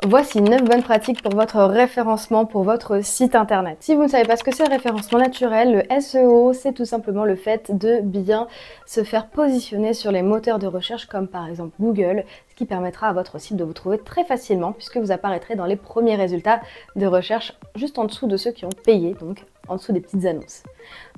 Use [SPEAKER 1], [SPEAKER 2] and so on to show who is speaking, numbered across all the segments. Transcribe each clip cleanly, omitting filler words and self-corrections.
[SPEAKER 1] Voici 9 bonnes pratiques pour votre référencement pour votre site internet. Si vous ne savez pas ce que c'est le référencement naturel, le SEO, c'est tout simplement le fait de bien se faire positionner sur les moteurs de recherche comme par exemple Google, ce qui permettra à votre site de vous trouver très facilement puisque vous apparaîtrez dans les premiers résultats de recherche juste en dessous de ceux qui ont payé, donc en dessous des petites annonces.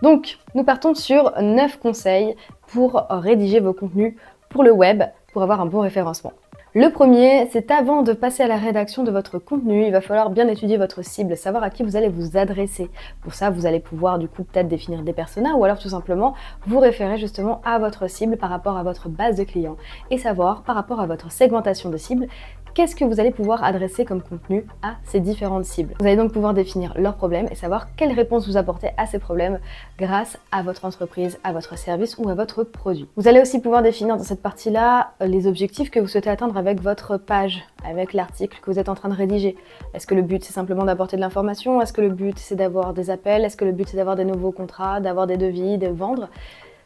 [SPEAKER 1] Donc, nous partons sur 9 conseils pour rédiger vos contenus pour le web pour avoir un bon référencement. Le premier, c'est avant de passer à la rédaction de votre contenu, il va falloir bien étudier votre cible, savoir à qui vous allez vous adresser. Pour ça, vous allez pouvoir du coup peut-être définir des personas ou alors tout simplement vous référer justement à votre cible par rapport à votre base de clients et savoir par rapport à votre segmentation de cible, qu'est-ce que vous allez pouvoir adresser comme contenu à ces différentes cibles. Vous allez donc pouvoir définir leurs problèmes et savoir quelle réponse vous apportez à ces problèmes grâce à votre entreprise, à votre service ou à votre produit. Vous allez aussi pouvoir définir dans cette partie-là les objectifs que vous souhaitez atteindre avec votre page, avec l'article que vous êtes en train de rédiger. Est-ce que le but c'est simplement d'apporter de l'information? Est-ce que le but c'est d'avoir des appels? Est-ce que le but c'est d'avoir des nouveaux contrats, d'avoir des devis, de vendre?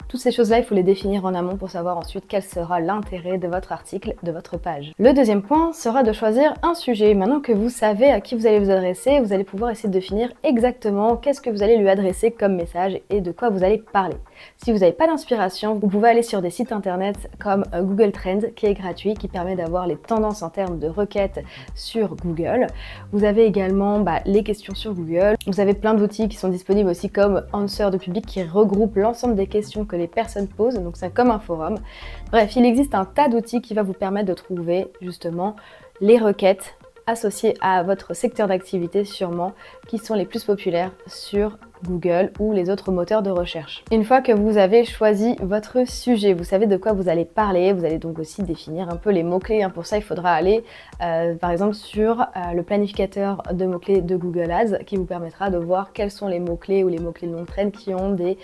[SPEAKER 1] Toutes ces choses-là, il faut les définir en amont pour savoir ensuite quel sera l'intérêt de votre article, de votre page. Le deuxième point sera de choisir un sujet. Maintenant que vous savez à qui vous allez vous adresser, vous allez pouvoir essayer de définir exactement qu'est-ce que vous allez lui adresser comme message et de quoi vous allez parler. Si vous n'avez pas d'inspiration, vous pouvez aller sur des sites internet comme Google Trends qui est gratuit, qui permet d'avoir les tendances en termes de requêtes sur Google. Vous avez également les questions sur Google. Vous avez plein d'outils qui sont disponibles aussi comme Answer de Public qui regroupe l'ensemble des questions que les personnes posent, donc c'est comme un forum. Bref, il existe un tas d'outils qui va vous permettre de trouver justement les requêtes associées à votre secteur d'activité sûrement, qui sont les plus populaires sur Google ou les autres moteurs de recherche. Une fois que vous avez choisi votre sujet, vous savez de quoi vous allez parler, vous allez donc aussi définir un peu les mots-clés. Pour ça, il faudra aller par exemple sur le planificateur de mots-clés de Google Ads qui vous permettra de voir quels sont les mots-clés ou les mots-clés de longue traîne qui ont des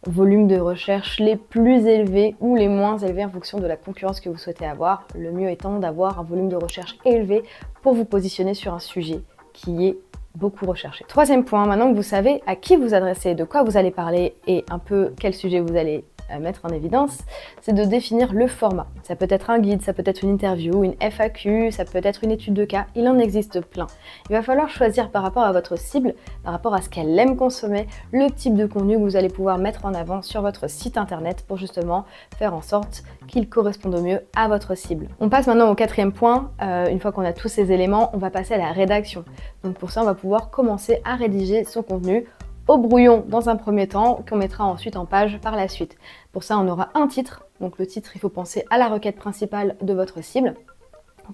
[SPEAKER 1] volumes de recherche les plus élevés ou les moins élevés en fonction de la concurrence que vous souhaitez avoir. Le mieux étant d'avoir un volume de recherche élevé pour vous positionner sur un sujet qui est beaucoup recherché. Troisième point, maintenant que vous savez à qui vous adressez, de quoi vous allez parler et un peu quel sujet vous allez mettre en évidence, c'est de définir le format. Ça peut être un guide, ça peut être une interview, une FAQ, ça peut être une étude de cas, il en existe plein. Il va falloir choisir par rapport à votre cible, par rapport à ce qu'elle aime consommer, le type de contenu que vous allez pouvoir mettre en avant sur votre site internet pour justement faire en sorte qu'il corresponde au mieux à votre cible. On passe maintenant au quatrième point. Une fois qu'on a tous ces éléments, on va passer à la rédaction. Donc pour ça, on va pouvoir commencer à rédiger son contenu au brouillon dans un premier temps, qu'on mettra ensuite en page par la suite. Pour ça, on aura un titre. Donc le titre, il faut penser à la requête principale de votre cible.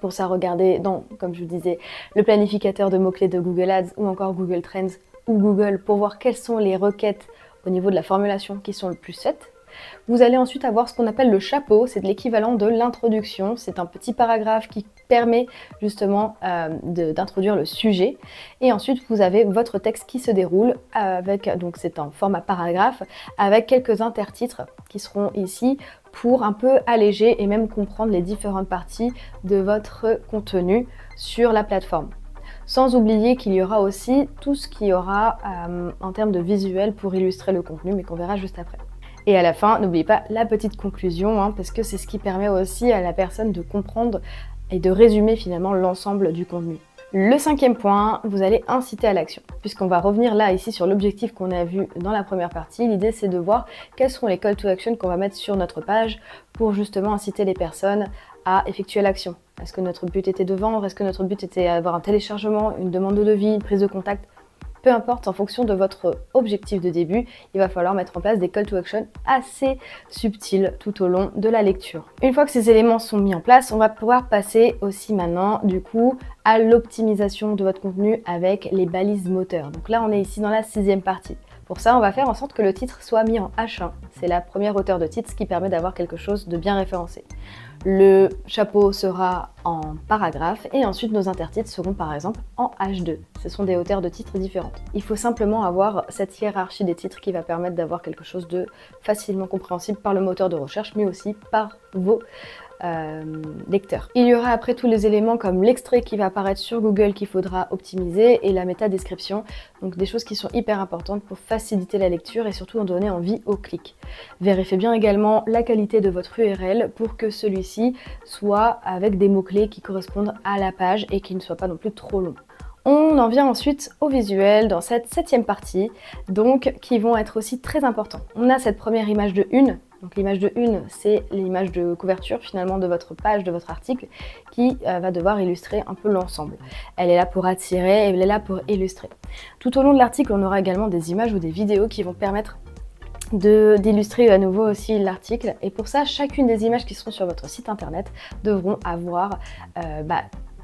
[SPEAKER 1] Pour ça, regardez dans, comme je vous disais, le planificateur de mots-clés de Google Ads ou encore Google Trends ou Google pour voir quelles sont les requêtes au niveau de la formulation qui sont le plus faites. Vous allez ensuite avoir ce qu'on appelle le chapeau, c'est l'équivalent de l'introduction, c'est un petit paragraphe qui permet justement d'introduire le sujet. Et ensuite vous avez votre texte qui se déroule avec, donc c'est un format paragraphe, avec quelques intertitres qui seront ici pour un peu alléger et même comprendre les différentes parties de votre contenu sur la plateforme. Sans oublier qu'il y aura aussi tout ce qu'il y aura en termes de visuel pour illustrer le contenu, mais qu'on verra juste après. Et à la fin, n'oubliez pas la petite conclusion, parce que c'est ce qui permet aussi à la personne de comprendre et de résumer finalement l'ensemble du contenu. Le cinquième point, vous allez inciter à l'action. Puisqu'on va revenir là, ici, sur l'objectif qu'on a vu dans la première partie, l'idée c'est de voir quels seront les call to action qu'on va mettre sur notre page pour justement inciter les personnes à effectuer l'action. Est-ce que notre but était de vendre? Est-ce que notre but était d'avoir un téléchargement, une demande de devis, une prise de contact? Peu importe, en fonction de votre objectif de début, il va falloir mettre en place des call to action assez subtils tout au long de la lecture. Une fois que ces éléments sont mis en place, on va pouvoir passer aussi maintenant du coup à l'optimisation de votre contenu avec les balises moteurs. Donc là, on est ici dans la sixième partie. Pour ça, on va faire en sorte que le titre soit mis en H1. C'est la première hauteur de titre, ce qui permet d'avoir quelque chose de bien référencé. Le chapeau sera en paragraphe et ensuite nos intertitres seront par exemple en H2. Ce sont des hauteurs de titres différentes. Il faut simplement avoir cette hiérarchie des titres qui va permettre d'avoir quelque chose de facilement compréhensible par le moteur de recherche mais aussi par vos lecteur. Il y aura après tous les éléments comme l'extrait qui va apparaître sur Google qu'il faudra optimiser et la métadescription, donc des choses qui sont hyper importantes pour faciliter la lecture et surtout en donner envie au clic. Vérifiez bien également la qualité de votre URL pour que celui-ci soit avec des mots-clés qui correspondent à la page et qui ne soit pas non plus trop long. On en vient ensuite au visuel dans cette 7e partie, donc qui vont être aussi très importants. On a cette première image de une. Donc l'image de une, c'est l'image de couverture finalement de votre page, de votre article, qui va devoir illustrer un peu l'ensemble. Elle est là pour attirer, elle est là pour illustrer. Tout au long de l'article, on aura également des images ou des vidéos qui vont permettre d'illustrer à nouveau aussi l'article. Et pour ça, chacune des images qui seront sur votre site internet devront avoir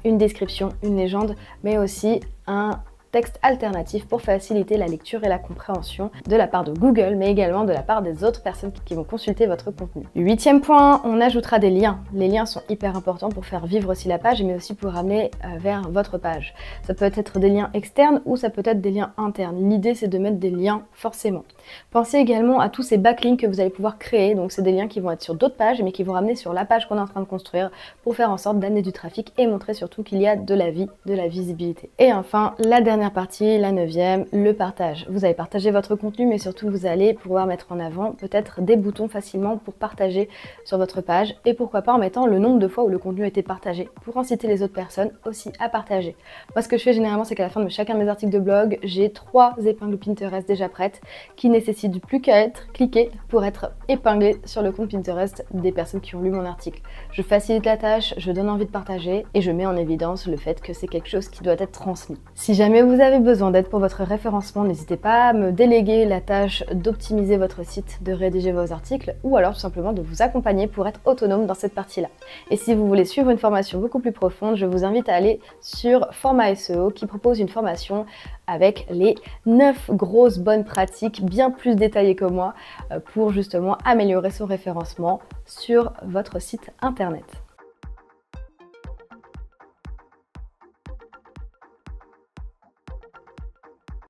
[SPEAKER 1] une description, une légende, mais aussi un texte alternatif pour faciliter la lecture et la compréhension de la part de Google, mais également de la part des autres personnes qui vont consulter votre contenu. 8e point, on ajoutera des liens. Les liens sont hyper importants pour faire vivre aussi la page, mais aussi pour ramener vers votre page. Ça peut être des liens externes ou ça peut être des liens internes. L'idée, c'est de mettre des liens forcément. Pensez également à tous ces backlinks que vous allez pouvoir créer. Donc, c'est des liens qui vont être sur d'autres pages, mais qui vont ramener sur la page qu'on est en train de construire pour faire en sorte d'amener du trafic et montrer surtout qu'il y a de la vie, de la visibilité. Et enfin, la dernière partie, la 9e, le partage. Vous allez partager votre contenu, mais surtout vous allez pouvoir mettre en avant peut-être des boutons facilement pour partager sur votre page et pourquoi pas en mettant le nombre de fois où le contenu a été partagé pour inciter les autres personnes aussi à partager. Moi, ce que je fais généralement, c'est qu'à la fin de chacun de mes articles de blog, j'ai 3 épingles Pinterest déjà prêtes qui nécessitent plus qu'à être cliquées pour être épinglées sur le compte Pinterest des personnes qui ont lu mon article. Je facilite la tâche, je donne envie de partager et je mets en évidence le fait que c'est quelque chose qui doit être transmis. Si jamais vous avez besoin d'aide pour votre référencement, n'hésitez pas à me déléguer la tâche d'optimiser votre site, de rédiger vos articles ou alors tout simplement de vous accompagner pour être autonome dans cette partie-là. Et si vous voulez suivre une formation beaucoup plus profonde, je vous invite à aller sur Format SEO qui propose une formation avec les 9 grosses bonnes pratiques bien plus détaillées que moi pour justement améliorer son référencement sur votre site internet.